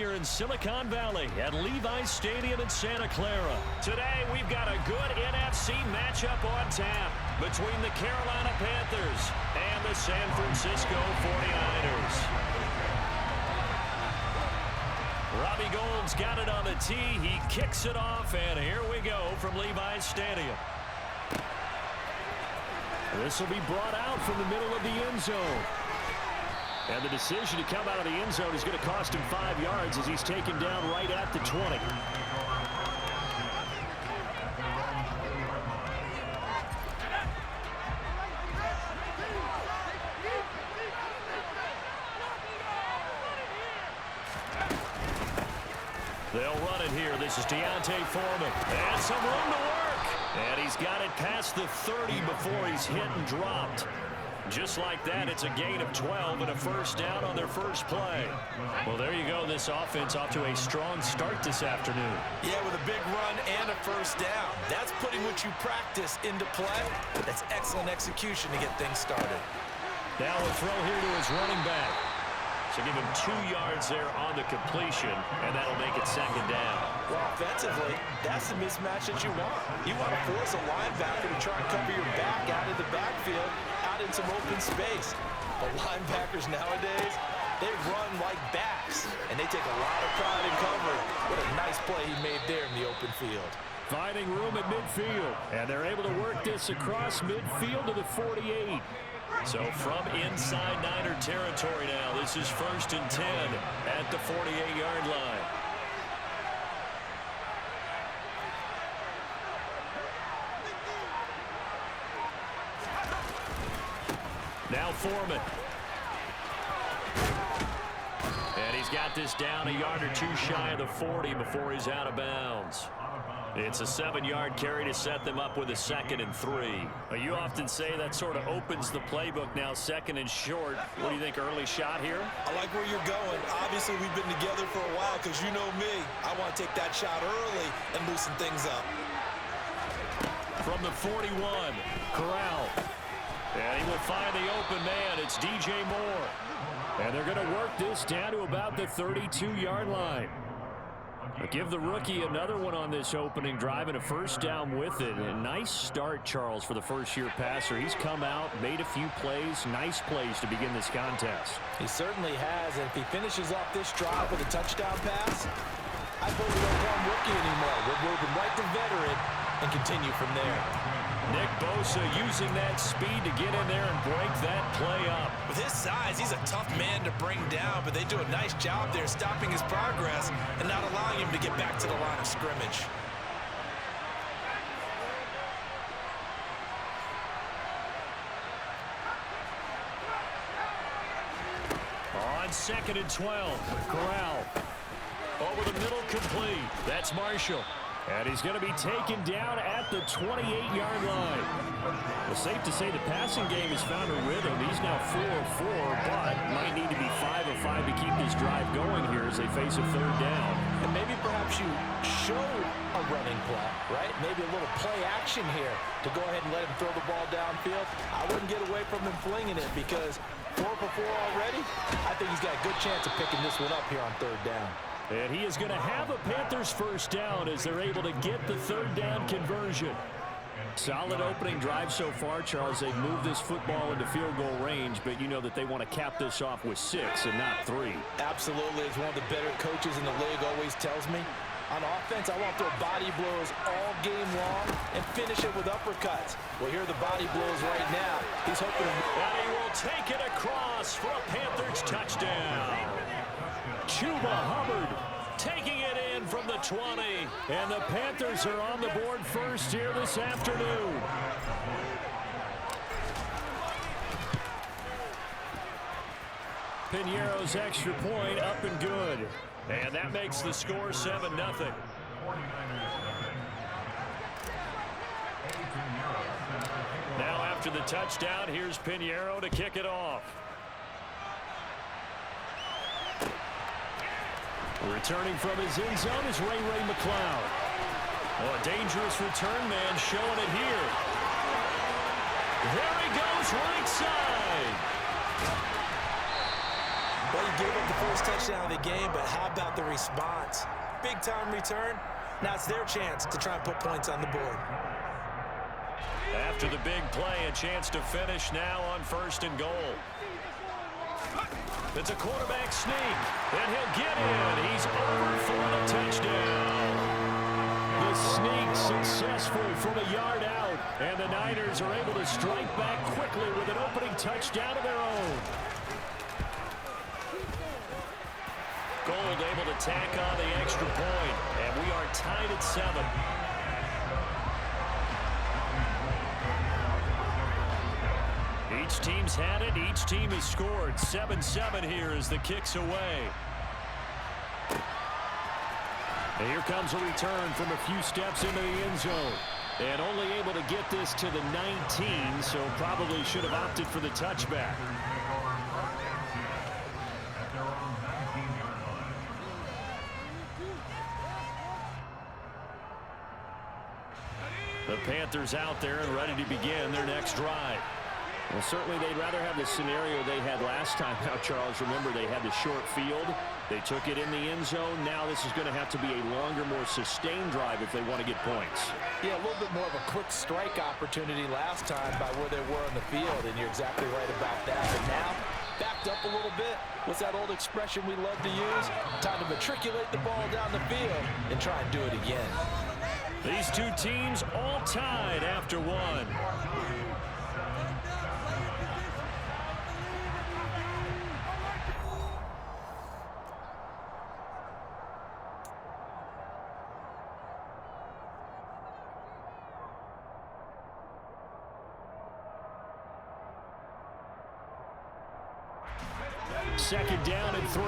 we are in Silicon Valley at Levi's Stadium in Santa Clara. Today, we've got a good NFC matchup on tap between the Carolina Panthers and the San Francisco 49ers. Robbie Gould's got it on the tee. He kicks it off, and here we go from Levi's Stadium. This will be brought out from the middle of the end zone. And the decision to come out of the end zone is going to cost him 5 yards as he's taken down right at the 20. They'll run it here. This is D'Onta Foreman. And some room to work. And he's got it past the 30 before he's hit and dropped. Just like that, it's a gain of 12 and a first down on their first play. Well, there you go. This offense off to a strong start this afternoon. Yeah, with a big run and a first down. That's putting what you practice into play. That's excellent execution to get things started. Now a throw here to his running back. So give him 2 yards there on the completion, and that'll make it second down. Well, offensively, that's the mismatch that you want. You want to force a linebacker to try and cover your back out of the backfield, out in some open space. But linebackers nowadays, they run like backs, and they take a lot of pride in covering. What a nice play he made there in the open field. Finding room at midfield, and they're able to work this across midfield to the 48. So from inside Niner territory now, this is 1st and 10 at the 48-yard line. Now Foreman. And he's got this down a yard or two shy of the 40 before he's out of bounds. It's a 7-yard carry to set them up with a 2nd and 3. You often say that sort of opens the playbook now, 2nd and short. What do you think, early shot here? I like where you're going. Obviously, we've been together for a while because you know me. I want to take that shot early and loosen things up. From the 41, Corral. And he will find the open man. It's DJ Moore. And they're going to work this down to about the 32-yard line. Give the rookie another one on this opening drive and a first down with it. A nice start, Charles, for the first-year passer. He's come out, made a few plays, nice plays to begin this contest. He certainly has, and if he finishes off this drive with a touchdown pass, I vote we don't call him rookie anymore. We'll move him right to veteran and continue from there. Nick Bosa using that speed to get in there and break that play up. With his size, he's a tough man to bring down, but they do a nice job there stopping his progress and not allowing him to get back to the line of scrimmage. On 2nd and 12, Corral. Over the middle, complete. That's Marshall. And he's going to be taken down at the 28-yard line. Well, safe to say the passing game has found a rhythm. He's now 4 of 4, but might need to be 5 of 5 to keep this drive going here as they face a 3rd down. And maybe perhaps you show a running play, right? Maybe a little play action here to go ahead and let him throw the ball downfield. I wouldn't get away from him flinging it because 4 for 4 already. I think he's got a good chance of picking this one up here on 3rd down. And he is going to have a Panthers first down as they're able to get the 3rd down conversion. Solid opening drive so far, Charles. They've moved this football into field goal range, but you know that they want to cap this off with 6 and not 3. Absolutely. As one of the better coaches in the league always tells me, on offense, I want to throw body blows all game long and finish it with uppercuts. Well, here are the body blows right now. He's hoping to... And he will take it across for a Panthers touchdown. Chuba Hubbard taking it in from the 20. And the Panthers are on the board first here this afternoon. Piñeiro's extra point up and good. And that makes the score 7-0. Now after the touchdown, here's Piñeiro to kick it off. Returning from his end zone is Ray McCloud. Oh, a dangerous return man showing it here. There he goes right side. Well, you gave up the first touchdown of the game, but how about the response? Big-time return. Now it's their chance to try and put points on the board. After the big play, a chance to finish now on 1st and goal. It's a quarterback sneak, and he'll get in. He's over for the touchdown. The sneak successful from a yard out, and the Niners are able to strike back quickly with an opening touchdown of their own. Gold able to tack on the extra point, and we are tied at 7. Each team's had it. Each team has scored. 7-7 here as the kick's away. And here comes a return from a few steps into the end zone. And only able to get this to the 19, so probably should have opted for the touchback. The Panthers out there and ready to begin their next drive. Well, certainly they'd rather have the scenario they had last time. Now, Charles, remember they had the short field. They took it in the end zone. Now this is going to have to be a longer, more sustained drive if they want to get points. Yeah, a little bit more of a quick strike opportunity last time by where they were on the field, and you're exactly right about that. But now, backed up a little bit. What's that old expression we love to use? Time to matriculate the ball down the field and try and do it again. These two teams all tied after one. Second down and 3.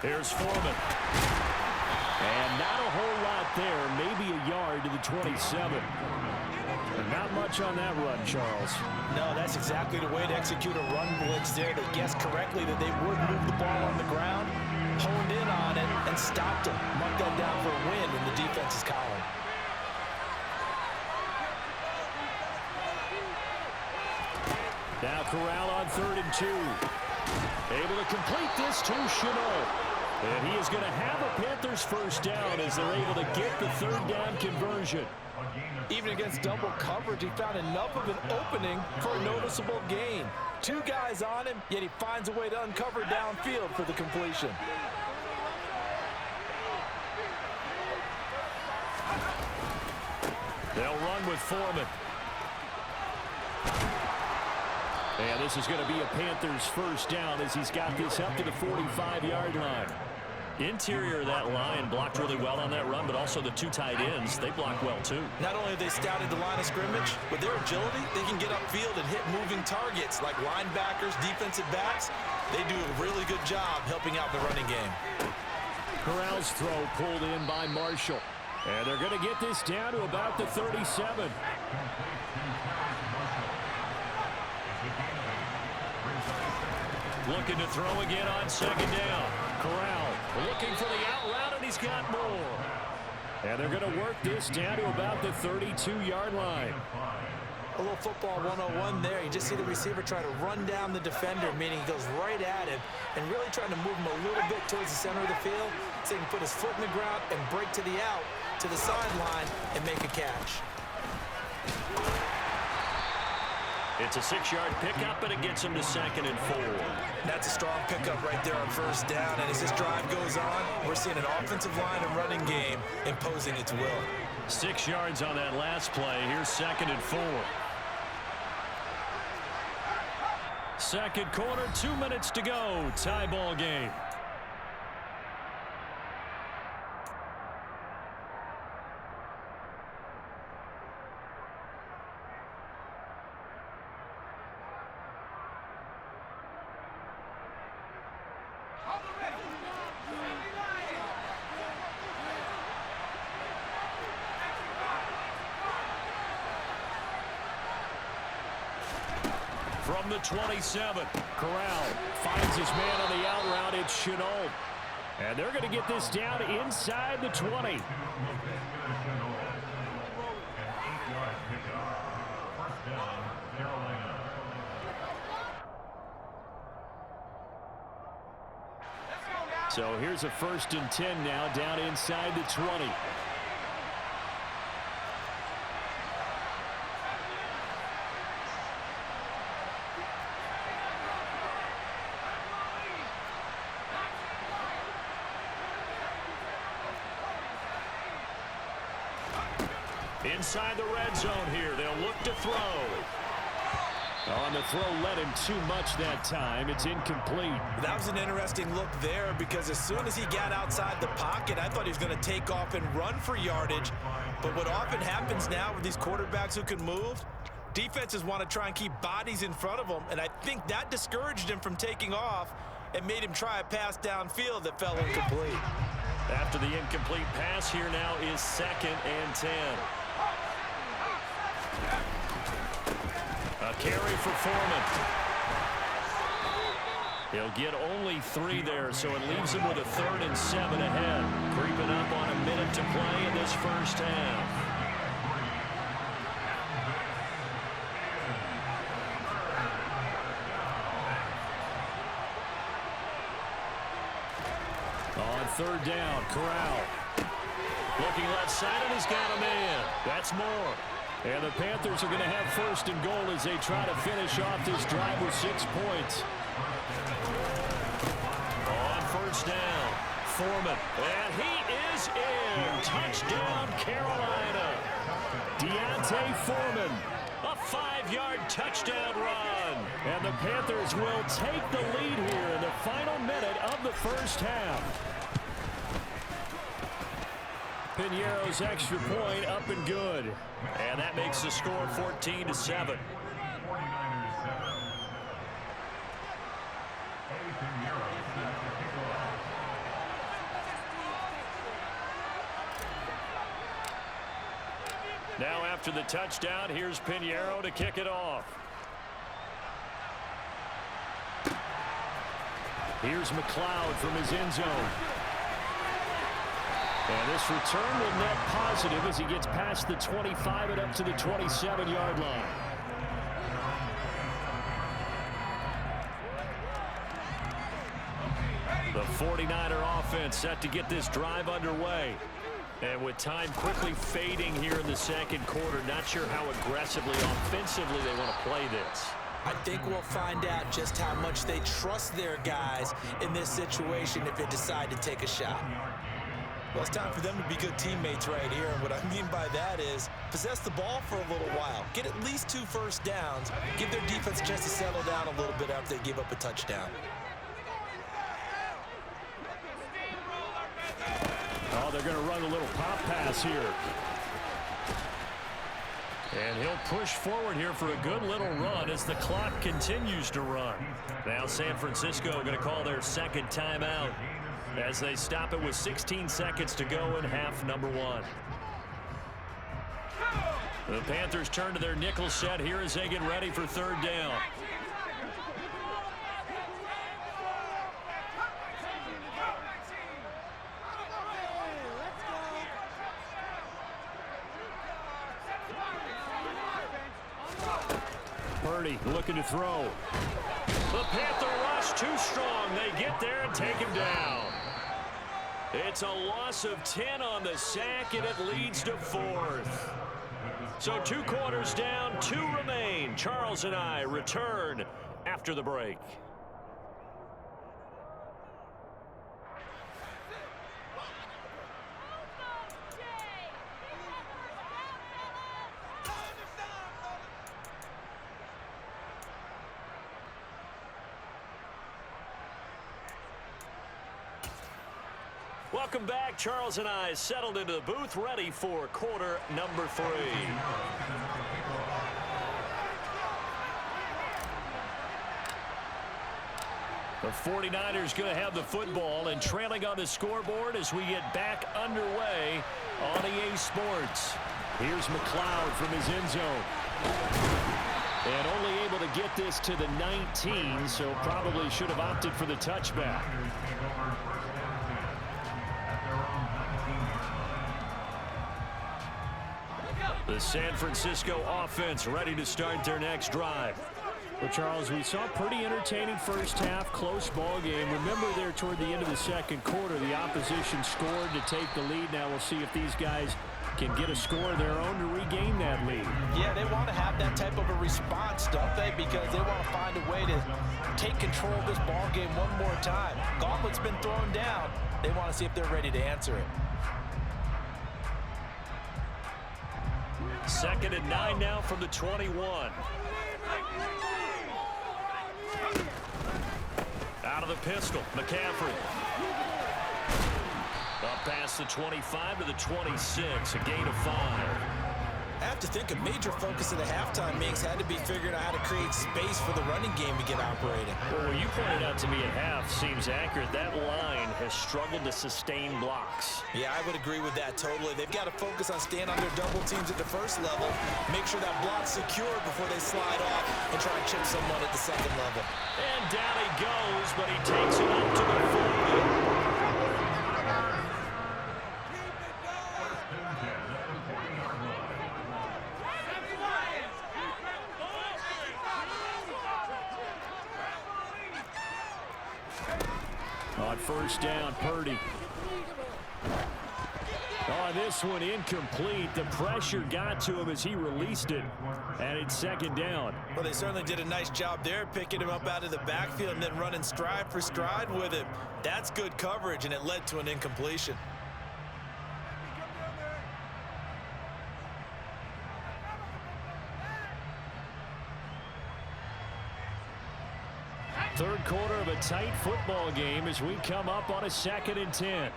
Here's Foreman. And not a whole lot there. Maybe a yard to the 27. Not much on that run, Charles. No, that's exactly the way to execute a run blitz there. They guessed correctly that they would move the ball on the ground, honed in on it, and stopped them. Marked that down for a win in the defense's column. Now Corral on 3rd and 2. Able to complete this to Shenault. And he is going to have a Panthers first down as they're able to get the 3rd down conversion. Even against double coverage, he found enough of an opening for a noticeable gain. 2 guys on him, yet he finds a way to uncover downfield for the completion. They'll run with Foreman. And this is going to be a Panthers first down as he's got this up to the 45-yard line. Interior of that line blocked really well on that run, but also the 2 tight ends, they blocked well too. Not only have they scouted the line of scrimmage, with their agility, they can get upfield and hit moving targets like linebackers, defensive backs. They do a really good job helping out the running game. Corral's throw pulled in by Marshall. And they're going to get this down to about the 37. Looking to throw again on 2nd down. Corral looking for the out route, and he's got more. And they're going to work this down to about the 32-yard line. A little football 101 there. You just see the receiver try to run down the defender, meaning he goes right at him and really trying to move him a little bit towards the center of the field so he can put his foot in the ground and break to the out, to the sideline, and make a catch. It's a 6-yard pickup, and it gets him to 2nd and 4. That's a strong pickup right there on 1st down, and as this drive goes on, we're seeing an offensive line and running game imposing its will. 6 yards on that last play. Here's 2nd and 4. Second quarter, 2 minutes to go. Tie ball game. From the 27, Corral finds his man on the out route. It's Shenault. And they're going to get this down inside the 20. So here's a 1st and 10 now down inside the 20. Inside the red zone here, they'll look to throw. On the throw, led him too much that time. It's incomplete. That was an interesting look there because as soon as he got outside the pocket, I thought he was going to take off and run for yardage. But what often happens now with these quarterbacks who can move, defenses want to try and keep bodies in front of them, and I think that discouraged him from taking off and made him try a pass downfield that fell incomplete. After the incomplete pass, here now is 2nd and 10. A carry for Foreman. He'll get only 3 there, so it leaves him with a 3rd and 7 ahead. Creeping up on a minute to play in this first half. On 3rd down, Corral. Looking left side, and he's got a man. That's Moore. And the Panthers are going to have 1st and goal as they try to finish off this drive with 6 points. On 1st down, Foreman. And he is in. Touchdown, Carolina. D'Onta Foreman. A 5-yard touchdown run. And the Panthers will take the lead here in the final minute of the first half. Piñeiro's extra point up and good. And that makes the score 14-7. Now after the touchdown, here's Piñeiro to kick it off. Here's McLeod from his end zone. And this return will net positive as he gets past the 25 and up to the 27-yard line. The 49er offense set to get this drive underway. And with time quickly fading here in the 2nd quarter, not sure how aggressively, offensively they want to play this. I think we'll find out just how much they trust their guys in this situation if they decide to take a shot. Well, it's time for them to be good teammates right here. And what I mean by that is possess the ball for a little while. Get at least 2 first downs. Give their defense a chance to settle down a little bit after they give up a touchdown. Oh, they're going to run a little pop pass here. And he'll push forward here for a good little run as the clock continues to run. Now San Francisco going to call their 2nd timeout as they stop it with 16 seconds to go in half number 1. The Panthers turn to their nickel set here as they get ready for 3rd down. Purdy looking to throw. The Panther rush too strong. They get there and take him down. It's a loss of 10 on the sack, and it leads to 4th. So 2 quarters down, 2 remain. Charles and I return after the break. Welcome back. Charles and I settled into the booth, ready for quarter number 3. The 49ers going to have the football and trailing on the scoreboard as we get back underway on EA Sports. Here's McLeod from his end zone. And only able to get this to the 19, so probably should have opted for the touchback. The San Francisco offense ready to start their next drive. Well, Charles, we saw a pretty entertaining first half, close ball game. Remember there toward the end of the second quarter, the opposition scored to take the lead. Now we'll see if these guys can get a score of their own to regain that lead. Yeah, they want to have that type of a response, don't they? Because they want to find a way to take control of this ball game one more time. Gauntlet's been thrown down. They want to see if they're ready to answer it. 2nd and 9 now from the 21. Out of the pistol, McCaffrey. Up past the 25 to the 26, a gain of 5. I have to think a major focus of the halftime meetings had to be figuring out how to create space for the running game to get operating. Well, what you pointed out to me at half seems accurate. That line has struggled to sustain blocks. Yeah, I would agree with that totally. They've got to focus on staying under double teams at the first level, make sure that block's secure before they slide off and try and chip someone at the second level. And down he goes, but he takes it up to the 40. On first down, Purdy. Oh, this one incomplete. The pressure got to him as he released it, and it's 2nd down. Well, they certainly did a nice job there, picking him up out of the backfield and then running stride for stride with him. That's good coverage, and it led to an incompletion. Third quarter of a tight football game as we come up on a 2nd and 10.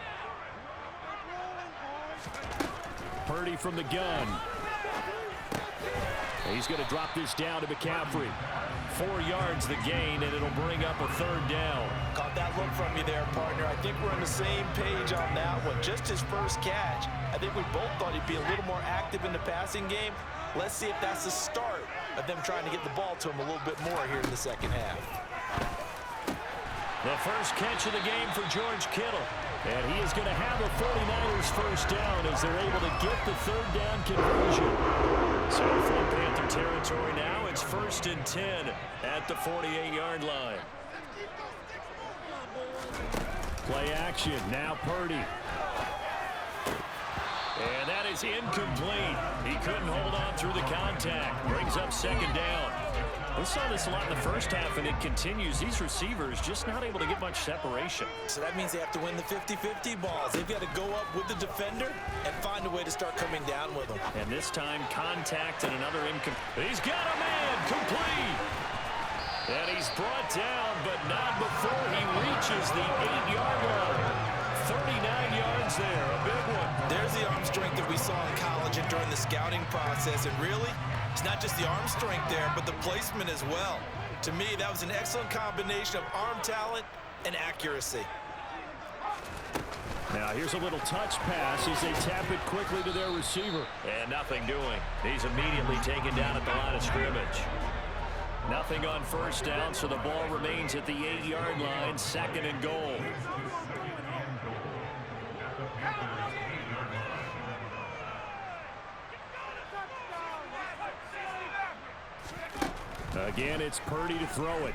Purdy from the gun. He's going to drop this down to McCaffrey. 4 yards the gain, and it'll bring up a 3rd down. Caught that look from you there, partner. I think we're on the same page on that one. Just his first catch. I think we both thought he'd be a little more active in the passing game. Let's see if that's the start of them trying to get the ball to him a little bit more here in the second half. The first catch of the game for George Kittle. And he is going to have a 49ers first down as they're able to get the 3rd down conversion. So from Panther territory now, it's 1st and 10 at the 48-yard line. Play action, now Purdy. And that is incomplete. He couldn't hold on through the contact. Brings up 2nd down. We saw this a lot in the first half, and it continues. These receivers just not able to get much separation. So that means they have to win the 50-50 balls. They've got to go up with the defender and find a way to start coming down with them. And this time, contact and another incomplete. He's got a man, complete. And he's brought down, but not before he reaches the 8-yard line. 39 yards there, a big one. There's the arm strength that we saw in college and during the scouting process. And really, it's not just the arm strength there, but the placement as well. To me, that was an excellent combination of arm talent and accuracy. Now here's a little touch pass as they tap it quickly to their receiver. And nothing doing. He's immediately taken down at the line of scrimmage. Nothing on first down, so the ball remains at the 8-yard line, 2nd and goal. Again, it's Purdy to throw it.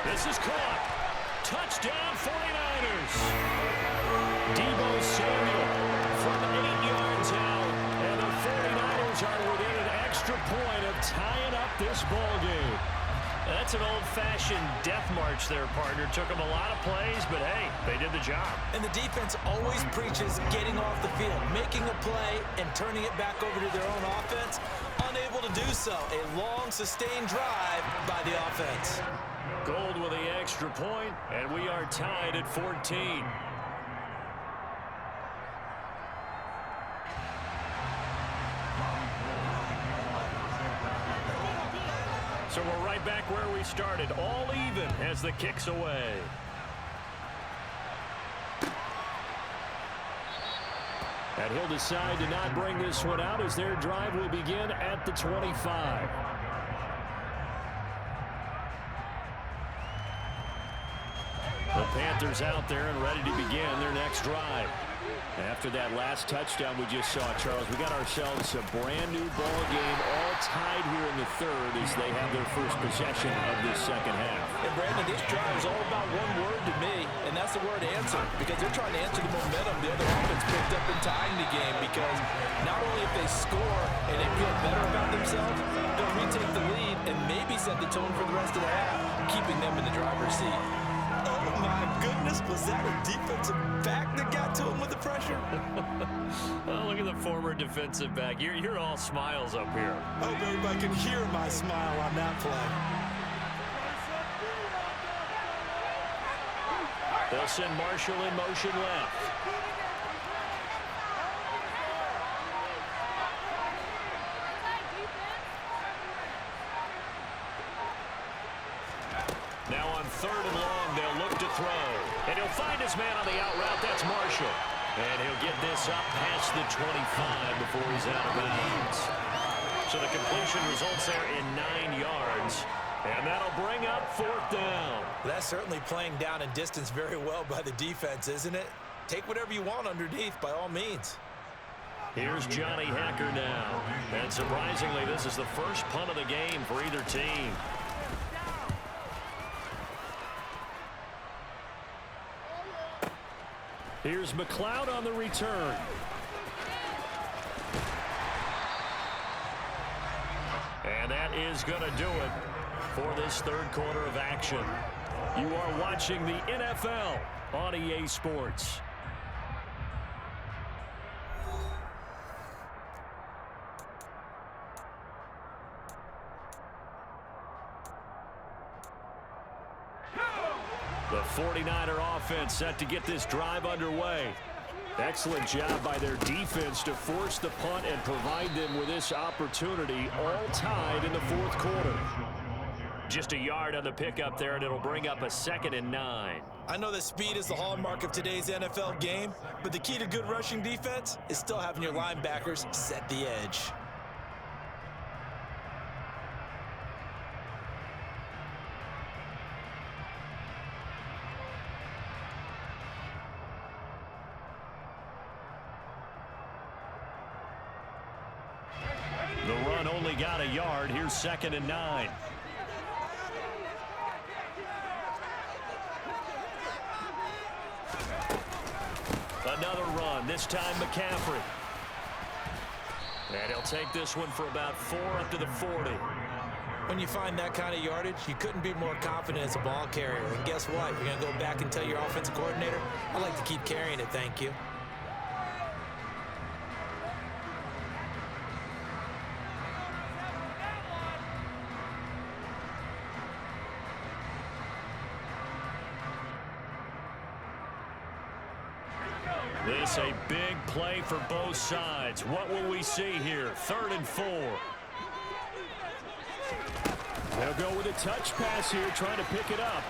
This is caught. Touchdown, 49ers. Deebo Samuel from 8 yards out. And the 49ers are within an extra point of tying up this ball game. That's an old-fashioned death march there, partner. Took them a lot of plays, but hey, they did the job. And the defense always preaches getting off the field, making a play, and turning it back over to their own offense. Unable to do so. A long, sustained drive by the offense. Gold with the extra point, and we are tied at 14. So we're right back where we started, all even as the kick's away. And he'll decide to not bring this one out as their drive will begin at the 25. The Panthers Panthers out there and ready to begin their next drive. After that last touchdown we just saw, Charles, we got ourselves a brand new ball game, all tied here in the third as they have their first possession of this second half. And Brandon, this drive is all about one word to me, and that's the word answer, because they're trying to answer the momentum the other offense picked up in tying the game, because not only if they score and they feel better about themselves, they'll retake the lead and maybe set the tone for the rest of the half, keeping them in the driver's seat. Oh, my goodness. Was that a defensive back that got to him with the pressure? Oh, look at the former defensive back. You're all smiles up here. I hope everybody can hear my smile on that play. They'll send Marshall in motion left. Now on 3rd and long, they'll look to throw. And he'll find his man on the out route. That's Marshall. And he'll get this up past the 25 before he's out of bounds. So the completion results there in 9 yards. And that'll bring up 4th down. That's certainly playing down and distance very well by the defense, isn't it? Take whatever you want underneath, by all means. Here's Johnny Hacker now. And surprisingly, this is the first punt of the game for either team. Here's McLeod on the return. And that is going to do it for this third quarter of action. You are watching the NFL on EA Sports. The 49er offense set to get this drive underway. Excellent job by their defense to force the punt and provide them with this opportunity, all tied in the fourth quarter. Just a yard on the pickup there, and it'll bring up a 2nd and 9. I know that speed is the hallmark of today's NFL game, but the key to good rushing defense is still having your linebackers set the edge. The run only got a yard. Here's 2nd and 9. Another run, this time McCaffrey. And he'll take this one for about 4 up to the 40. When you find that kind of yardage, you couldn't be more confident as a ball carrier. And guess what? You're going to go back and tell your offensive coordinator, I'd like to keep carrying it, thank you. This a big play for both sides. What will we see here? 3rd and 4. They'll go with a touch pass here, trying to pick it up.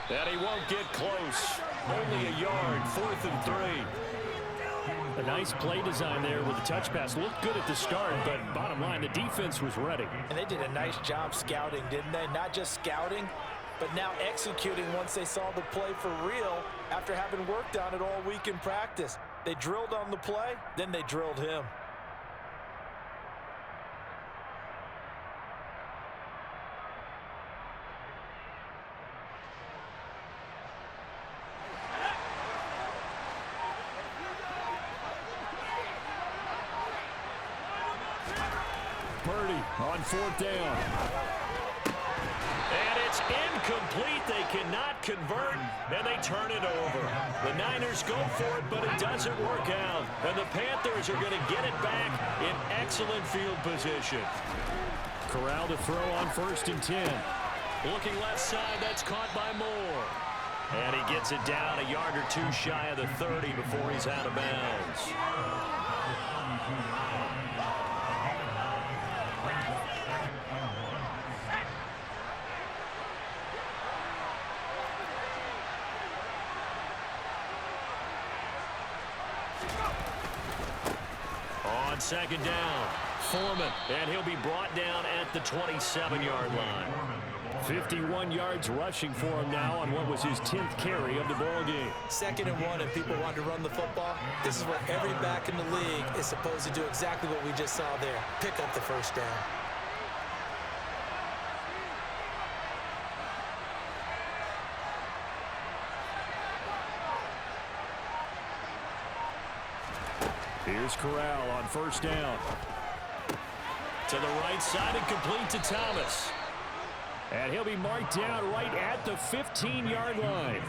And he won't get close. Only a yard, 4th and 3. A nice play design there with the touch pass. Looked good at the start, but bottom line, the defense was ready. And they did a nice job scouting, didn't they? Not just scouting, but now executing once they saw the play for real after having worked on it all week in practice. They drilled on the play, then they drilled him. Purdy on 4th down. And it's incomplete. They cannot convert, and they turn it over. The Niners go for it, but it doesn't work out. And the Panthers are going to get it back in excellent field position. Corral to throw on 1st and 10. Looking left side, that's caught by Moore. And he gets it down a yard or 2 shy of the 30 before he's out of bounds. On 2nd down, Foreman, and he'll be brought down at the 27-yard line. 51 yards rushing for him now on what was his 10th carry of the ball game. 2nd and 1 and people want to run the football. This is what every back in the league is supposed to do, exactly what we just saw there. Pick up the first down. Here's Corral on first down. To the right side and complete to Thomas. And he'll be marked down right at the 15-yard line.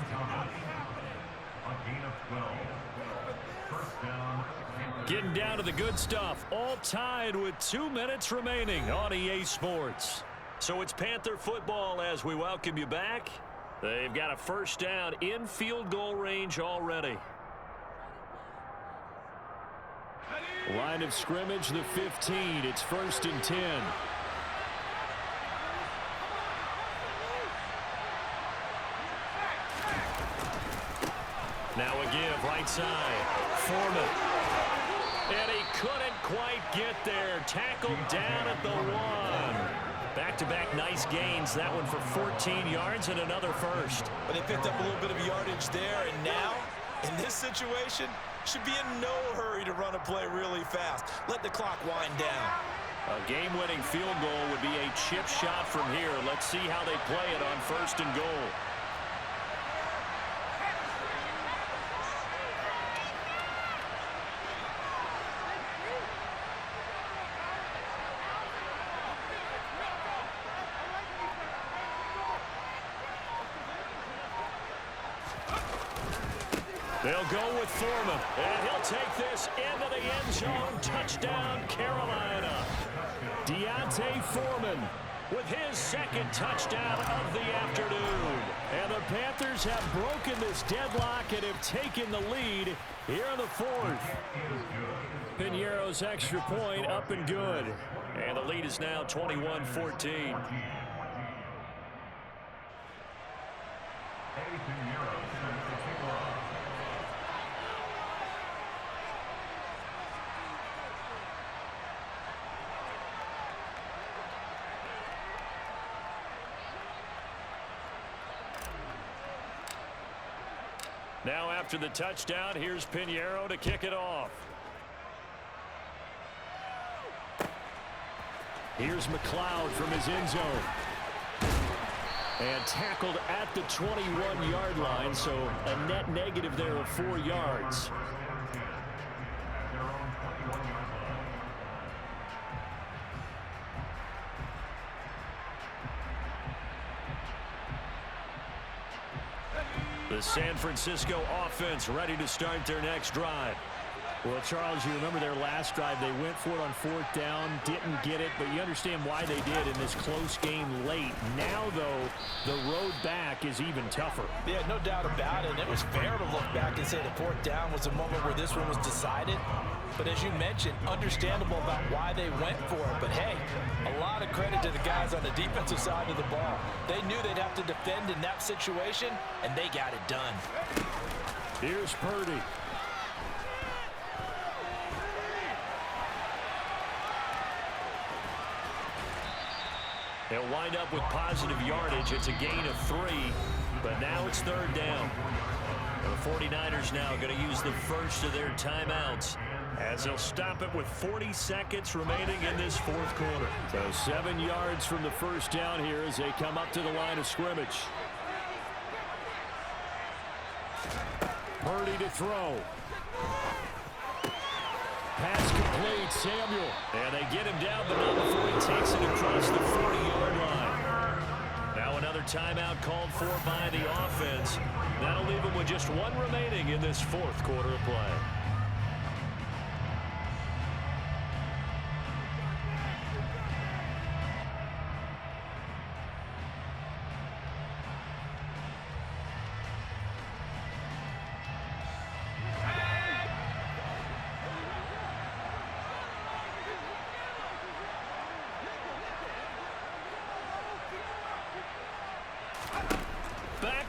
Getting down to the good stuff. All tied with 2 minutes remaining on EA Sports. So it's Panther football as we welcome you back. They've got a first down in field goal range already. Line of scrimmage, the 15. It's 1st and 10. Now a give, right side. Foreman. And he couldn't quite get there. Tackled down at the 1. Back-to-back nice gains. That one for 14 yards and another first. But they picked up a little bit of yardage there, and now, in this situation, should be in no hurry to run a play really fast. Let the clock wind down. A game-winning field goal would be a chip shot from here. Let's see how they play it on 1st and goal. They'll go with Foreman, and he'll take this into the end zone. Touchdown, Carolina. Deontay Foreman with his 2nd touchdown of the afternoon. And the Panthers have broken this deadlock and have taken the lead here in the 4th. Piñeiro's extra point up and good. And the lead is now 21-14. Now after the touchdown, here's Piñeiro to kick it off. Here's McLeod from his end zone. And tackled at the 21-yard line, so a net negative there of 4 yards. The San Francisco offense ready to start their next drive. Well, Charles, you remember their last drive. They went for it on 4th down, didn't get it, but you understand why they did in this close game late. Now, though, the road back is even tougher. Yeah, no doubt about it. And it was fair to look back and say the 4th down was the moment where this one was decided. But as you mentioned, understandable about why they went for it. But, hey, a lot of credit to the guys on the defensive side of the ball. They knew they'd have to defend in that situation, and they got it done. Here's Purdy. They'll wind up with positive yardage. It's a gain of 3, but now it's 3rd down. The 49ers now going to use the first of their timeouts as they'll stop it with 40 seconds remaining in this 4th quarter. So 7 yards from the first down here as they come up to the line of scrimmage. Purdy to throw. Pass complete, Samuel. And they get him down, but not before he takes it across the 40-yard line. Now another timeout called for by the offense. That'll leave them with just 1 remaining in this 4th quarter of play.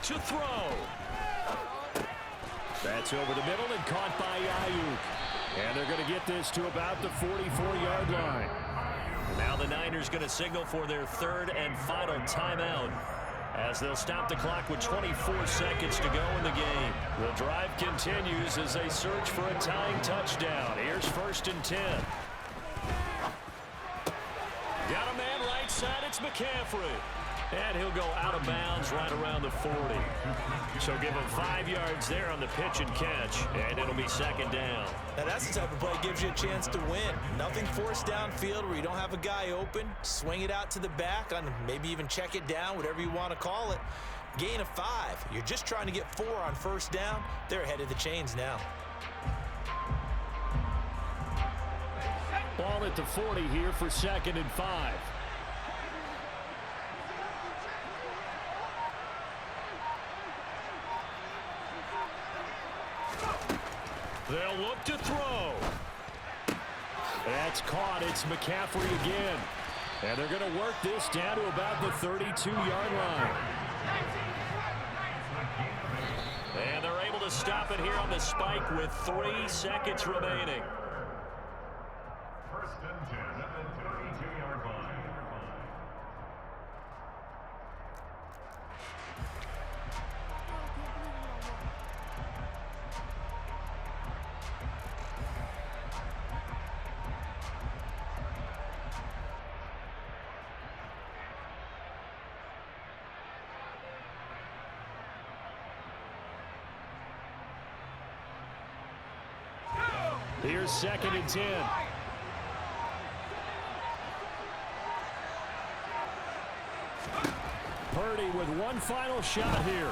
To throw. That's over the middle and caught by Ayuk. And they're going to get this to about the 44-yard line. Now the Niners Niners going to signal for their third and final timeout, as they'll stop the clock with 24 seconds to go in the game. The drive continues as they search for a tying touchdown. Here's 1st and 10. Got a man right side. It's McCaffrey. And he'll go out of bounds right around the 40. So give him 5 yards there on the pitch and catch, and it'll be 2nd down. Now that's the type of play that gives you a chance to win. Nothing forced downfield where you don't have a guy open. Swing it out to the back, on maybe even check it down, whatever you want to call it. Gain of 5. You're just trying to get 4 on 1st down. They're ahead of the chains now. Ball at the 40 here for 2nd and 5. They'll look to throw. That's caught. It's McCaffrey again. And they're going to work this down to about the 32-yard line. And they're able to stop it here on the spike with 3 seconds remaining. 1st and 10 at the 32-yard line. Here's 2nd and 10. Purdy with one final shot here.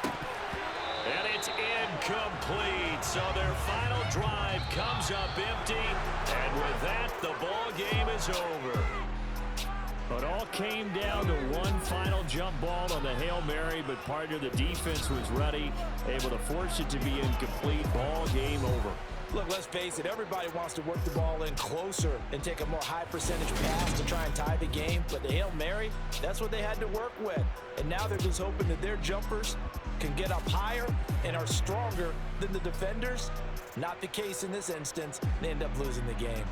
And it's incomplete. So their final drive comes up empty. And with that, the ball game is over. It all came down to one final jump ball on the Hail Mary, but partner, the defense was ready, able to force it to be incomplete. Ball game over. Look, let's face it, everybody wants to work the ball in closer and take a more high percentage pass to try and tie the game. But the Hail Mary, that's what they had to work with. And now they're just hoping that their jumpers can get up higher and are stronger than the defenders. Not the case in this instance. They end up losing the game.